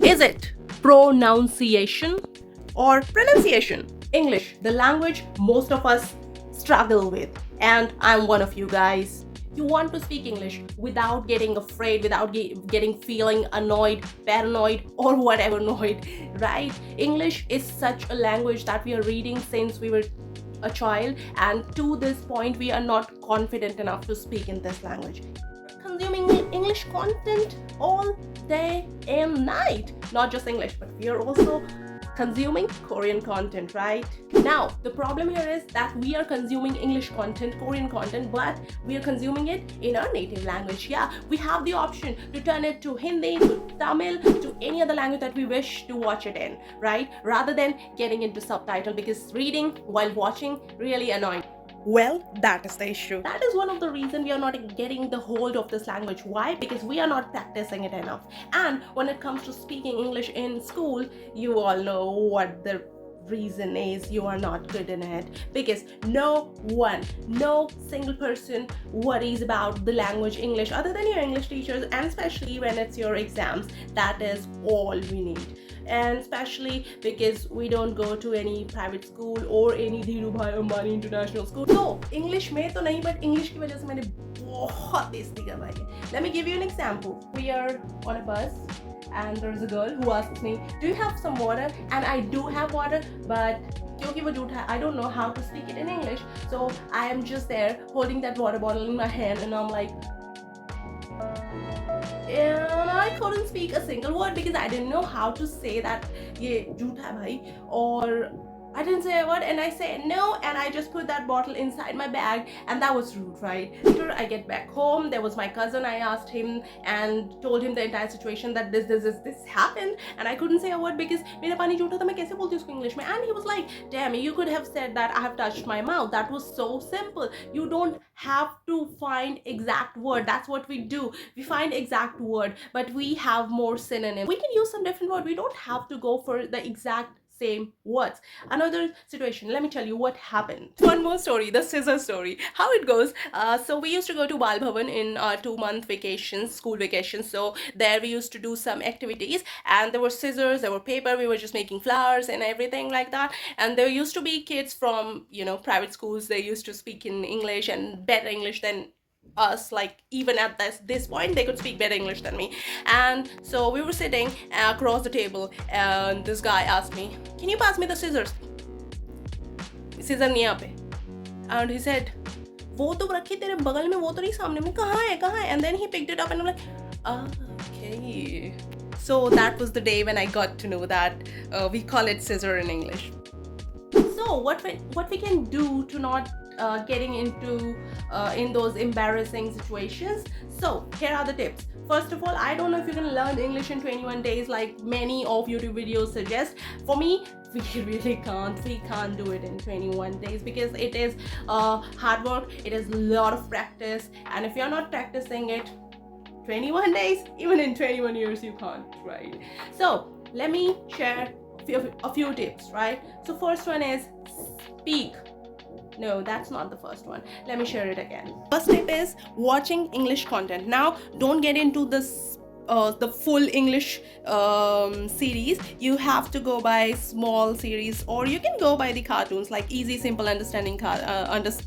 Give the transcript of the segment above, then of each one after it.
Is it pronunciation or pronunciation? English, the language most of us struggle with, and I'm one of you guys. You want to speak English without getting afraid, without getting feeling annoyed, paranoid, or whatever annoyed, right? English is such a language that we are reading since we were a child, and to this point we are not confident enough to speak in this language. Consuming English content all day and night, not just English, but we are also consuming Korean content, right? Now, the problem here is that we are consuming English content, Korean content, but we are consuming it in our native language. Yeah, we have the option to turn it to Hindi, to Tamil, to any other language that we wish to watch it in, right? Rather than getting into subtitle, because reading while watching really annoying. Well, that is the issue. That is one of the reasons we are not getting the hold of this language. Why? Because we are not practicing it enough. And when it comes to speaking English in school, you all know what the reason is. You are not good in it, because no single person worries about the language English other than your English teachers, and especially when it's your exams. That is all we need. And especially because we don't go to any private school or any Dhirubhai Ambani international school. So English में तो नहीं, but English की वजह से मैंने बहुत बेइज्जती करवाई है. Let me give you an example. We are on a bus and there's a girl who asks me, do you have some water? And I do have water, but क्योंकि वो झूठा है, I don't know how to speak it in English, so I am just there holding that water bottle in my hand, and I'm like, and I couldn't speak a single word because I didn't know how to say that ये झूठा है भाई, or I didn't say a word, and I said no, and I just put that bottle inside my bag, and that was rude, right? After I get back home, there was my cousin. I asked him and told him the entire situation, that this happened, and I couldn't say a word because मेरा पानी झूठा था, मैं कैसे बोलती उसको English में? And he was like, damn, you could have said that I have touched my mouth. That was so simple. You don't have to find exact word. That's what we do. We find exact word, but we have more synonym. We can use some different word. We don't have to go for the exact same words. Another situation, let me tell you what happened. One more story, the scissor story. How it goes, so we used to go to Bal Bhavan in 2-month vacations, school vacations. So there we used to do some activities, and there were scissors, there were paper, we were just making flowers and everything like that. And there used to be kids from, private schools. They used to speak in English, and better English than us. Like, even at this point they could speak better English than me. And so we were sitting across the table, and this guy asked me, can you pass me the scissors? Scissor नहीं यहाँ पे. And he said, वो तो रखी तेरे बगल में, वो तो नहीं सामने में, कहाँ है? And then he picked it up, and I'm like, okay. So that was the day when I got to know that we call it scissor in English. So what we can do to not getting into in those embarrassing situations. So here are the tips. First of all, I don't know if you can learn English in 21 days like many of YouTube videos suggest. For me, we really can't. We can't do it in 21 days because it is hard work. It is a lot of practice, and if you're not practicing it 21 days, even in 21 years you can't, right? So let me share a few tips, right? So first one is speak. No, that's not the first one. Let me share it again. First tip is watching English content. Now, don't get into this the full English series. You have to go by small series, or you can go by the cartoons, like easy, simple, understanding cartoons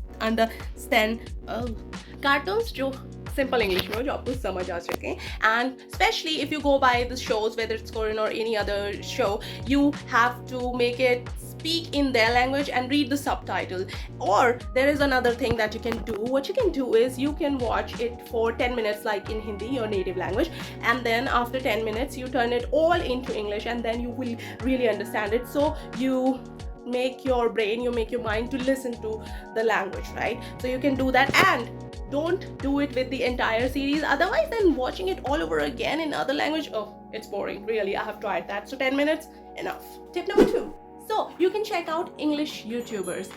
जो simple English में जो आपको समझ आ सके. And especially if you go by the shows, whether it's Korean or any other show, you have to make it speak in their language and read the subtitle. Or there is another thing that you can do. What you can do is you can watch it for 10 minutes like in Hindi, your native language, and then after 10 minutes you turn it all into English, and then you will really understand it. So you make your brain, you make your mind to listen to the language, right? So you can do that, and don't do it with the entire series. Otherwise, then watching it all over again in other language, oh, it's boring. Really, I have tried that. So 10 minutes, enough. Tip number 2. So you can check out English YouTubers,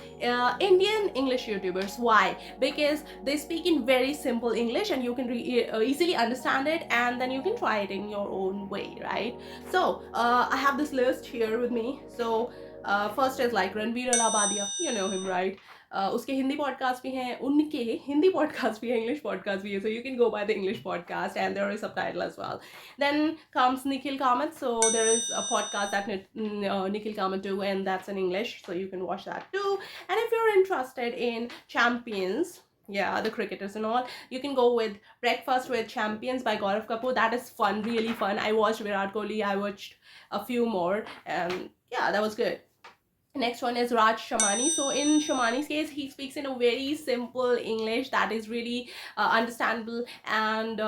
Indian English YouTubers. Why? Because they speak in very simple English, and you can easily understand it, and then you can try it in your own way, right? So I have this list here with me. So first is like Ranbir Allahbadia, you know him right. उसके Hindi podcast भी हैं, उनके Hindi podcast भी है, English podcast भी है, so you can go by the English podcast and there is subtitle as well. Then comes Nikhil Kamath, so there is a podcast that Nikhil Kamath do, and that's in English, so you can watch that too. And if you're interested in champions, yeah, the cricketers and all, you can go with Breakfast with Champions by Gaurav Kapoor. That is fun, really fun. I watched Virat Kohli, I watched a few more, and yeah, that was good. Next one is Raj Shamani. So in Shamani's case, he speaks in a very simple English that is really understandable and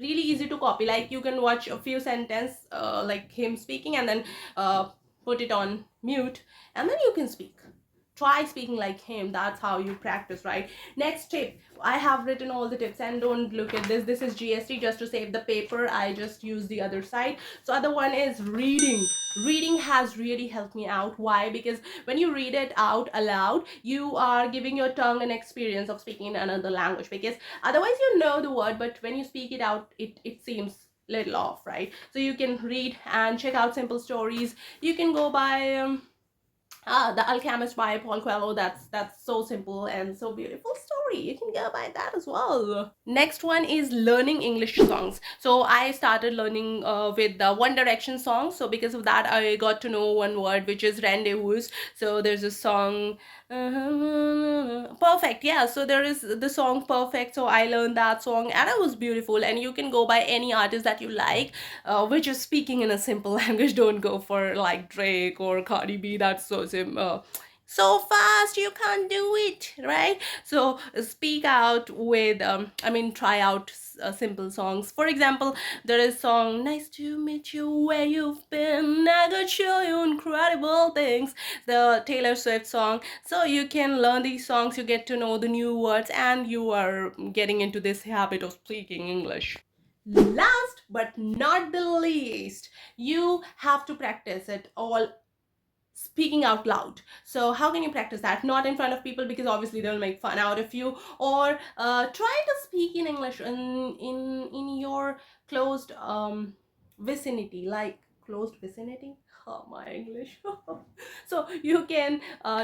really easy to copy. Like you can watch a few sentences like him speaking, and then put it on mute, and then you can speak. Try speaking like him. That's how you practice, right? Next tip, I have written all the tips, and don't look at this. This is GST just to save the paper. I just use the other side. So other one is reading. Reading has really helped me out. Why? Because when you read it out aloud, you are giving your tongue an experience of speaking in another language, because otherwise you know the word, but when you speak it out, it seems little off, right? So you can read and check out simple stories. You can go by The Alchemist by Paul Coelho. That's so simple and so beautiful story. You can go by that as well. Next one is learning English songs. So I started learning with the One Direction song. So because of that, I got to know one word, which is rendezvous. So there's a song, perfect. Yeah, so there is the song Perfect. So I learned that song, and it was beautiful. And you can go by any artist that you like, which is speaking in a simple language. Don't go for like Drake or Cardi B. That's so fast you can't do it, right? So speak out with try out simple songs. For example, there is song Nice to Meet You, Where You've Been, I could show you incredible things, the Taylor Swift song. So you can learn these songs, you get to know the new words, and you are getting into this habit of speaking English. Last but not the least, you have to practice it all, speaking out loud. So how can you practice that? Not in front of people, because obviously they'll make fun out of you. Or try to speak in English in your closed vicinity, like closed vicinity. Oh, my English. So you can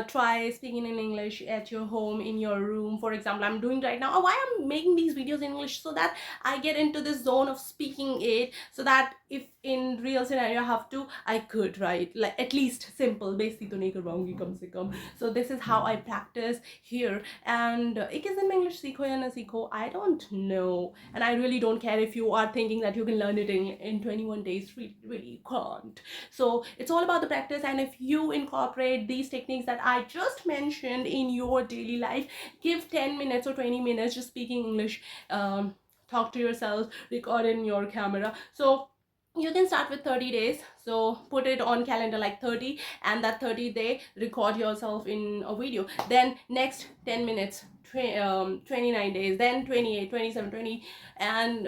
try speaking in English at your home, in your room. For example, I'm doing right now. Why I'm making these videos in English? So that I get into this zone of speaking it, so that if in real scenario I have to, I could, right? Like at least simple, basic to nahi kar paungi kam se kam. So this is how I practice here. And ek is in English seekho ya na seekho, I don't know, and I really don't care if you are thinking that you can learn it in 21 days. Really can't. So it's all about the practice, and if you incorporate these techniques that I just mentioned in your daily life, give 10 minutes or 20 minutes just speaking English, talk to yourself, record in your camera. So you can start with 30 days. So put it on calendar like 30, and that 30 day record yourself in a video. Then next 10 minutes, 29 days, then 28, 27, 20, and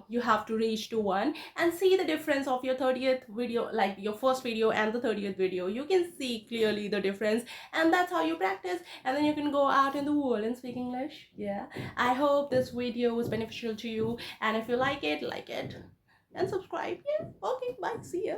you have to reach to 1 and see the difference of your 30th video, like your first video and the 30th video. You can see clearly the difference, and that's how you practice, and then you can go out in the world and speak English. Yeah, I hope this video was beneficial to you, and if you like it, and subscribe. Yeah, okay, bye, see ya.